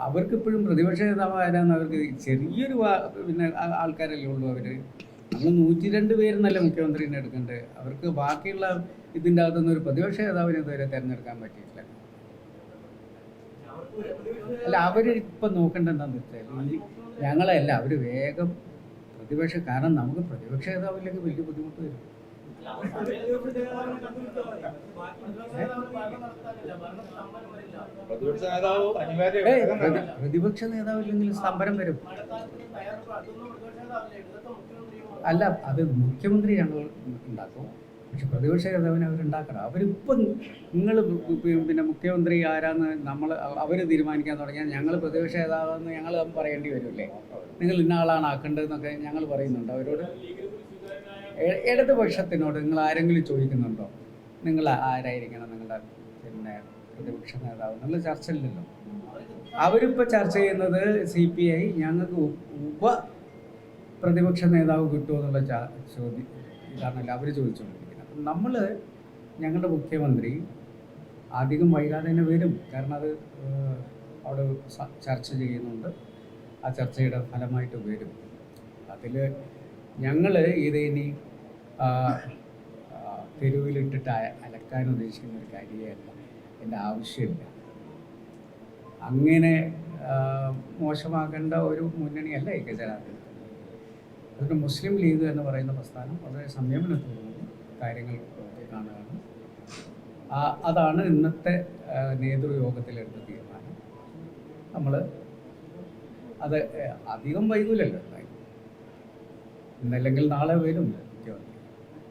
അവർക്കിപ്പോഴും പ്രതിപക്ഷ നേതാവ് ആരാന്ന് അവർക്ക് ചെറിയൊരു പിന്നെ ആൾക്കാരല്ലേ ഉള്ളൂ. അവർ നമ്മൾ 102 പേരെന്നല്ല മുഖ്യമന്ത്രിനെ എടുക്കേണ്ടത്. അവർക്ക് ബാക്കിയുള്ള ഇതിൻ്റെ അകത്തുനിന്ന് ഒരു പ്രതിപക്ഷ നേതാവിനെ ഇതുവരെ തിരഞ്ഞെടുക്കാൻ പറ്റിയിട്ടില്ല. അല്ല, അവരിപ്പം നോക്കേണ്ടത് എന്താണെന്ന് വെച്ചാൽ ഞങ്ങളല്ല, അവർ വേഗം പ്രതിപക്ഷം, കാരണം നമുക്ക് പ്രതിപക്ഷ നേതാവില്ലെങ്കിൽ വലിയ ബുദ്ധിമുട്ട് വരും. പ്രതിപക്ഷ നേതാവില്ലെങ്കിൽ സ്തംഭനം വരും. അല്ല, അത് മുഖ്യമന്ത്രി ഞങ്ങൾ ഉണ്ടാക്കും, പക്ഷെ പ്രതിപക്ഷ നേതാവിനെ അവരുണ്ടാക്കണം. അവരിപ്പം നിങ്ങൾ പിന്നെ മുഖ്യമന്ത്രി ആരാന്ന് അവർ തീരുമാനിക്കാൻ തുടങ്ങിയാൽ ഞങ്ങൾ പ്രതിപക്ഷ നേതാവെന്ന് ഞങ്ങൾ പറയേണ്ടി വരുമല്ലേ? നിങ്ങൾ ഇന്ന ആളാണ് ആക്കേണ്ടതെന്നൊക്കെ ഞങ്ങൾ പറയുന്നുണ്ട് അവരോട്. ഇടതുപക്ഷത്തിനോട് നിങ്ങൾ ആരെങ്കിലും ചോദിക്കുന്നുണ്ടോ നിങ്ങൾ ആരായിരിക്കണം നിങ്ങളുടെ പിന്നെ പ്രതിപക്ഷ നേതാവ് എന്നുള്ള ചർച്ച ഇല്ലല്ലോ. അവരിപ്പോൾ ചർച്ച ചെയ്യുന്നത് CPI ഞങ്ങൾക്ക് പ്രതിപക്ഷ നേതാവ് കിട്ടുമോ എന്നുള്ള ചോദ്യം ഇതാണല്ലോ അവർ ചോദിച്ചുകൊണ്ടിരിക്കുന്നത്. അപ്പം നമ്മൾ ഞങ്ങളുടെ മുഖ്യമന്ത്രി അധികം വൈകാതെ തന്നെ വരും, കാരണം അത് അവിടെ ചർച്ച ചെയ്യുന്നുണ്ട്. ആ ചർച്ചയുടെ ഫലമായിട്ട് വരും. അതിൽ ഞങ്ങൾ ഇനി തെരുവിലിട്ടിട്ട് അലക്കാൻ ഉദ്ദേശിക്കുന്ന ഒരു കാര്യമല്ല, എൻ്റെ ആവശ്യമില്ല. അങ്ങനെ മോശമാക്കേണ്ട ഒരു മുന്നണിയല്ല ഐക്യജനാധിപത്യം. അതുകൊണ്ട് മുസ്ലിം ലീഗ് എന്ന് പറയുന്ന പ്രസ്ഥാനം വളരെ സംയമനത്തോടുകൂടി കാര്യങ്ങൾ കാണുകയാണ്. അതാണ് ഇന്നത്തെ നേതൃയോഗത്തിലെടുത്ത തീരുമാനം. നമ്മൾ അത് അധികം വൈകൂലല്ലോ, ഇന്നല്ലെങ്കിൽ നാളെ വരും മുഖ്യമന്ത്രി.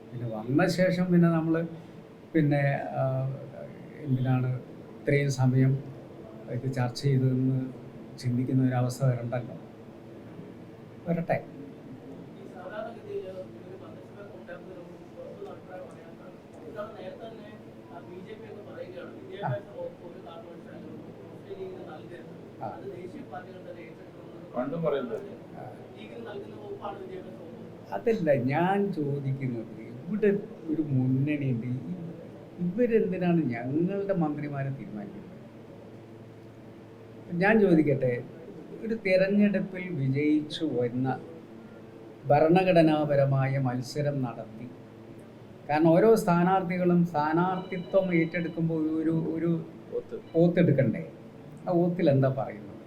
പിന്നെ വന്ന ശേഷം പിന്നെ നമ്മൾ പിന്നെ എന്തിനാണ് ഇത്രയും സമയം ഇത് ചർച്ച ചെയ്തതെന്ന് ചിന്തിക്കുന്ന ഒരവസ്ഥ വരണ്ടല്ലോ. വരട്ടെ. അതല്ല ഞാൻ ചോദിക്കുന്നത്, ഇവിടെ ഒരു മുന്നണിയുണ്ട്, ഇവരെന്തിനാണ് ഞങ്ങളുടെ മന്ത്രിമാരെ തീരുമാനിക്കുന്നത്? ഞാൻ ചോദിക്കട്ടെ, ഒരു തിരഞ്ഞെടുപ്പിൽ വിജയിച്ചു വന്ന ഭരണഘടനാപരമായ മത്സരം നടത്തി, കാരണം ഓരോ സ്ഥാനാർത്ഥികളും സ്ഥാനാർത്ഥിത്വം ഏറ്റെടുക്കുമ്പോൾ ഒരു ഓത്തെടുക്കണ്ടേ? ആ ഓത്തിൽ എന്താ പറയുന്നത്?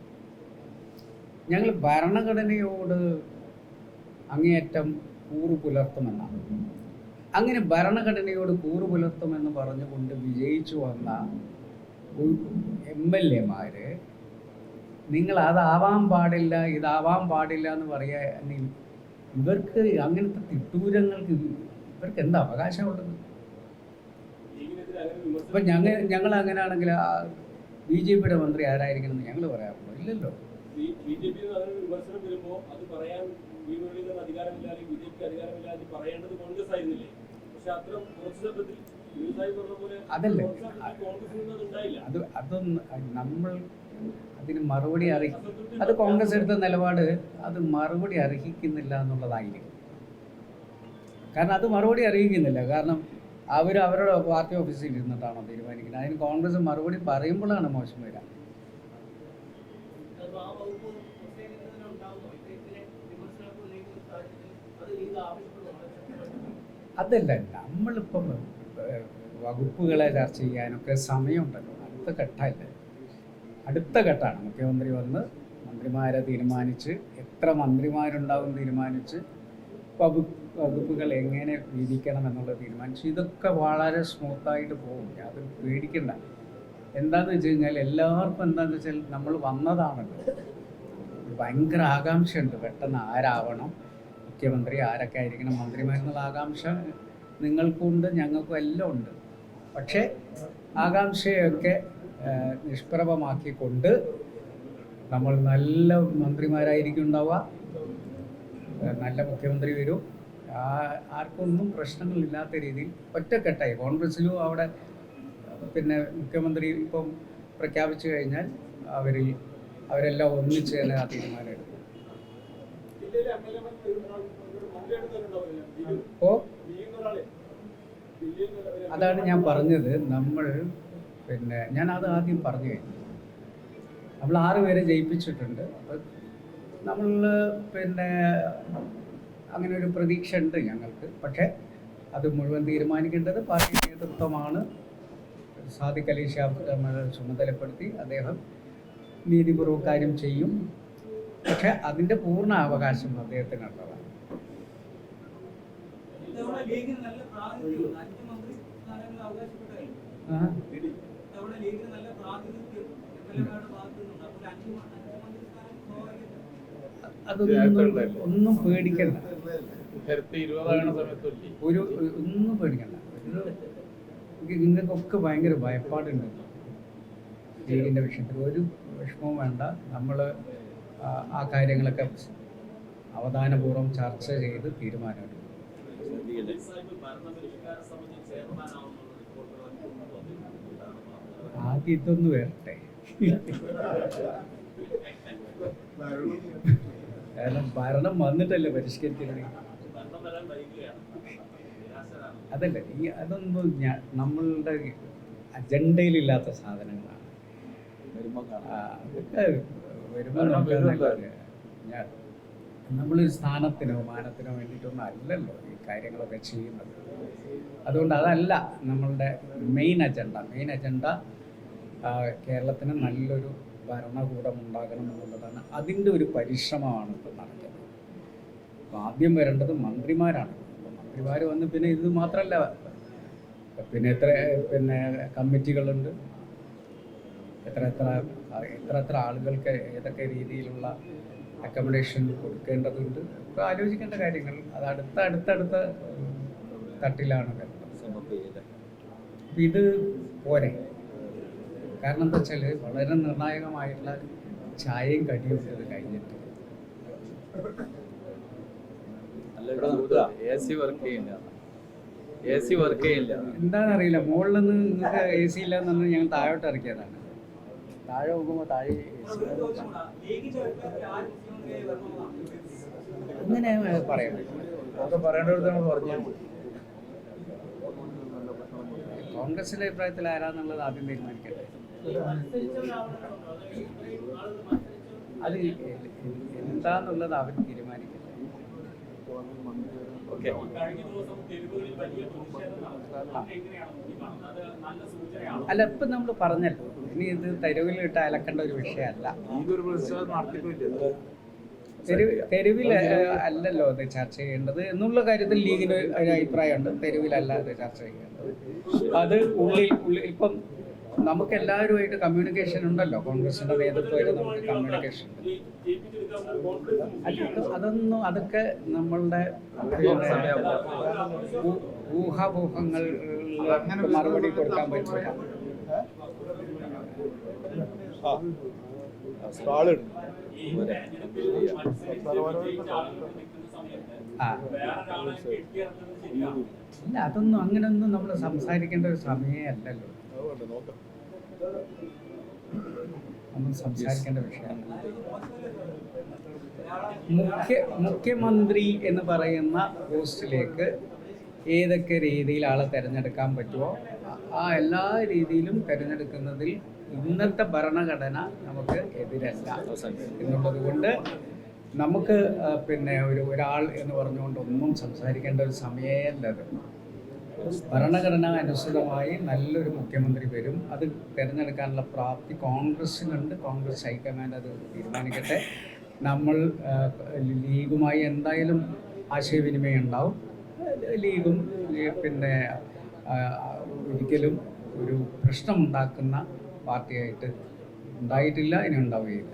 ഞങ്ങൾ ഭരണഘടനയോട് അങ്ങേയറ്റം കൂറു പുലർത്തുമെന്നാണ്. അങ്ങനെ ഭരണഘടനയോട് കൂറു പുലർത്തുമെന്ന് പറഞ്ഞുകൊണ്ട് വിജയിച്ചു വന്ന MLA-മാർ നിങ്ങൾ അതാവാൻ പാടില്ല ഇതാവാൻ പാടില്ല എന്ന് പറയാൻ ഇവർക്ക് അങ്ങനത്തെ തിട്ടൂരങ്ങൾക്ക് ഇവർക്ക് എന്താ അവകാശമുള്ളത്? ഇപ്പം ഞങ്ങൾ അങ്ങനെയാണെങ്കിൽ BJP-യുടെ മന്ത്രി ആരായിരിക്കണം എന്ന് ഞങ്ങൾ പറയാറുണ്ടോ? ഇല്ലല്ലോ. അതല്ലേ അതൊന്നും നമ്മൾ അതിന് മറുപടി അത് കോൺഗ്രസ് എടുത്ത നിലപാട് അത് മറുപടി അർഹിക്കുന്നില്ല എന്നുള്ളതായിരിക്കും. കാരണം അത് മറുപടി അറിയിക്കുന്നില്ല, കാരണം അവരുടെ പാർട്ടി ഓഫീസിൽ ഇരുന്നിട്ടാണോ തീരുമാനിക്കുന്നത്? അതിന് കോൺഗ്രസ് മറുപടി പറയുമ്പോഴാണ് മോശം വരിക. അതല്ല, നമ്മളിപ്പം വകുപ്പുകളെ ചർച്ച ചെയ്യാനൊക്കെ സമയമുണ്ടല്ലോ. അടുത്ത ഘട്ടമാണ് മുഖ്യമന്ത്രി വന്ന് മന്ത്രിമാരെ തീരുമാനിച്ച് എത്ര മന്ത്രിമാരുണ്ടാവും തീരുമാനിച്ച് വകുപ്പുകൾ എങ്ങനെ വീതിക്കണം എന്നുള്ളത് തീരുമാനിച്ചു. ഇതൊക്കെ വളരെ സ്മൂത്തായിട്ട് പോകും, അത് പേടിക്കണ്ട. എന്താണെന്ന് വെച്ച് കഴിഞ്ഞാൽ എല്ലാവർക്കും എന്താണെന്ന് വെച്ചാൽ നമ്മൾ വന്നതാണല്ലോ, ഭയങ്കര ആകാംക്ഷയുണ്ട് പെട്ടെന്ന് ആരാവണം മുഖ്യമന്ത്രി, ആരൊക്കെ ആയിരിക്കണം മന്ത്രിമാരെന്നുള്ള ആകാംക്ഷ നിങ്ങൾക്കുണ്ട്, ഞങ്ങൾക്കും എല്ലാം ഉണ്ട്. പക്ഷേ ആകാംക്ഷയൊക്കെ നിഷ്പ്രഭമാക്കിക്കൊണ്ട് നമ്മൾ നല്ല മന്ത്രിമാരായിരിക്കും ഉണ്ടാവുക, നല്ല മുഖ്യമന്ത്രി വരും, ആർക്കൊന്നും പ്രശ്നങ്ങളില്ലാത്ത രീതിയിൽ ഒറ്റക്കെട്ടായി. കോൺഗ്രസ്സിലും അവിടെ പിന്നെ മുഖ്യമന്ത്രി ഇപ്പം പ്രഖ്യാപിച്ചു കഴിഞ്ഞാൽ അവരെല്ലാം ഒന്നിച്ച് തന്നെ ആ തീരുമാനം എടുക്കും. അതാണ് ഞാൻ പറഞ്ഞത്. നമ്മൾ പിന്നെ ഞാനത് ആദ്യം പറഞ്ഞു കഴിഞ്ഞു. നമ്മൾ 6 പേരെ ജയിപ്പിച്ചിട്ടുണ്ട്. അപ്പം നമ്മൾ പിന്നെ അങ്ങനെ ഒരു പ്രതീക്ഷ ഉണ്ട് ഞങ്ങൾക്ക്. പക്ഷേ അത് മുഴുവൻ തീരുമാനിക്കേണ്ടത് പാർട്ടി നേതൃത്വമാണ്. സാദിഖ് അലി ഷിഹാബ് തങ്ങളെ ചുമതലപ്പെടുത്തി അദ്ദേഹം നീതിപൂർവ്വം കാര്യം ചെയ്യും. പക്ഷെ അതിൻ്റെ പൂർണ്ണ അവകാശം അദ്ദേഹത്തിനുള്ളതാണ്. അതൊന്നും ഒന്നും പേടിക്കണ്ട, ഒന്നും പേടിക്കണ്ട. നിങ്ങൾക്കൊക്കെ ഭയങ്കര ഭയപ്പാടുണ്ട് ലീഗിൻ്റെ വിഷയത്തിൽ. ഒരു വിഷമവും വേണ്ട. നമ്മൾ ആ കാര്യങ്ങളൊക്കെ അവധാനപൂർവ്വം ചർച്ച ചെയ്ത് തീരുമാനമെടുക്കും. ആദ്യം ഇതൊന്ന് വരട്ടെ. കാരണം ഭരണം വന്നിട്ടല്ലേ പരിഷ്കരിക്കുന്നത്. അതല്ല, അതൊന്നും നമ്മളുടെ അജണ്ടയിലില്ലാത്ത സാധനങ്ങളാണ്. അതൊക്കെ വരുമ്പോൾ നമ്മളൊരു സ്ഥാനത്തിനോ മാനത്തിനോ വേണ്ടിയിട്ടൊന്നും അല്ലല്ലോ ഈ കാര്യങ്ങളൊക്കെ ചെയ്യുന്നത്. അതുകൊണ്ട് അതല്ല നമ്മളുടെ മെയിൻ അജണ്ട. കേരളത്തിന് നല്ലൊരു ഭരണകൂടം ഉണ്ടാകണം എന്നുള്ളതാണ്. അതിൻ്റെ ഒരു പരിശ്രമമാണ് ഇപ്പോൾ നടക്കുന്നത്. അപ്പോൾ ആദ്യം വരേണ്ടത് മന്ത്രിമാരാണ്. മന്ത്രിമാർ വന്ന് പിന്നെ ഇത് മാത്രമല്ല, പിന്നെ കമ്മിറ്റികളുണ്ട്. എത്ര ആളുകൾക്ക് ഏതൊക്കെ രീതിയിലുള്ള അക്കോമഡേഷൻ കൊടുക്കേണ്ടതുണ്ട് ഒക്കെ ആലോചിക്കേണ്ട കാര്യങ്ങൾ. അത് അടുത്തടുത്ത തട്ടിലാണ് വരുന്നത്. ഇത് പോരെ. കാരണം എന്താ വെച്ചാൽ വളരെ നിർണായകമായിട്ടുള്ള ചായയും കടിയും ഇത് കഴിഞ്ഞിട്ട് എന്താണെന്നറിയില്ല. മുകളിൽ നിന്ന് നിങ്ങൾക്ക് എ സി ഇല്ലാന്ന് പറഞ്ഞാൽ ഞങ്ങൾ താഴോട്ട് ഇറക്കിയതാണ്. താഴെ നോക്കുമ്പോൾ താഴെ അങ്ങനെ പറയാൻ കോൺഗ്രസിന്റെ അഭിപ്രായത്തിൽ ആരാന്നുള്ളത് ആദ്യം തീരുമാനിക്കട്ടെ. അത് എന്താന്നുള്ളത് അവർ തീരുമാനിക്കട്ടെ. അല്ല, ഇപ്പം നമ്മൾ പറഞ്ഞല്ലോ, ഇനി ഇത് തെരുവിലിട്ട് അലക്കേണ്ട ഒരു വിഷയമല്ല. തെരുവിൽ അല്ലല്ലോ അത് ചർച്ച ചെയ്യേണ്ടത് എന്നുള്ള കാര്യത്തിൽ ലീഗിന് ഒരു അഭിപ്രായമുണ്ട്. തെരുവിലല്ല അത് ചർച്ച ചെയ്യേണ്ടത്. അത് ഉള്ളിൽ ഇപ്പം നമുക്ക് എല്ലാവരുമായിട്ട് കമ്മ്യൂണിക്കേഷൻ ഉണ്ടല്ലോ. കോൺഗ്രസിന്റെ നേതൃത്വമായിട്ട് നമുക്ക് കമ്മ്യൂണിക്കേഷൻ ഉണ്ട്. അതൊക്കെ നമ്മളുടെ ഊഹാപോഹങ്ങൾ മറുപടി കൊടുക്കാൻ പറ്റില്ല. ഇല്ല, അങ്ങനെയൊന്നും നമ്മൾ സംസാരിക്കേണ്ട ഒരു സമയമല്ലല്ലോ. ഒന്നും സംസാരിക്കേണ്ട വിഷയമാണ്. മുഖ്യമന്ത്രി എന്ന് പറയുന്ന പോസ്റ്റിലേക്ക് ഏതൊക്കെ രീതിയിൽ ആളെ തിരഞ്ഞെടുക്കാൻ പറ്റുമോ ആ എല്ലാ രീതിയിലും തിരഞ്ഞെടുക്കുന്നതിൽ ഇന്നത്തെ ഭരണഘടന നമുക്ക് എതിരല്ല എന്നുള്ളത് കൊണ്ട് നമുക്ക് ഒരാൾ എന്ന് പറഞ്ഞുകൊണ്ടൊന്നും സംസാരിക്കേണ്ട ഒരു സമയമല്ലത്. ഭരണഘടന അനുസൃതമായി നല്ലൊരു മുഖ്യമന്ത്രി വരും. അത് തിരഞ്ഞെടുക്കാനുള്ള പ്രാപ്തി കോൺഗ്രസ്സിനുണ്ട്. കോൺഗ്രസ് ഹൈക്കമാൻഡ് അത് തീരുമാനിക്കട്ടെ. നമ്മൾ ലീഗുമായി എന്തായാലും ആശയവിനിമയം ഉണ്ടാവും. ലീഗും ഒരിക്കലും ഒരു പ്രശ്നമുണ്ടാക്കുന്ന പാർട്ടിയായിട്ട് ഉണ്ടായിട്ടില്ല, ഇനി ഉണ്ടാവുകയില്ല.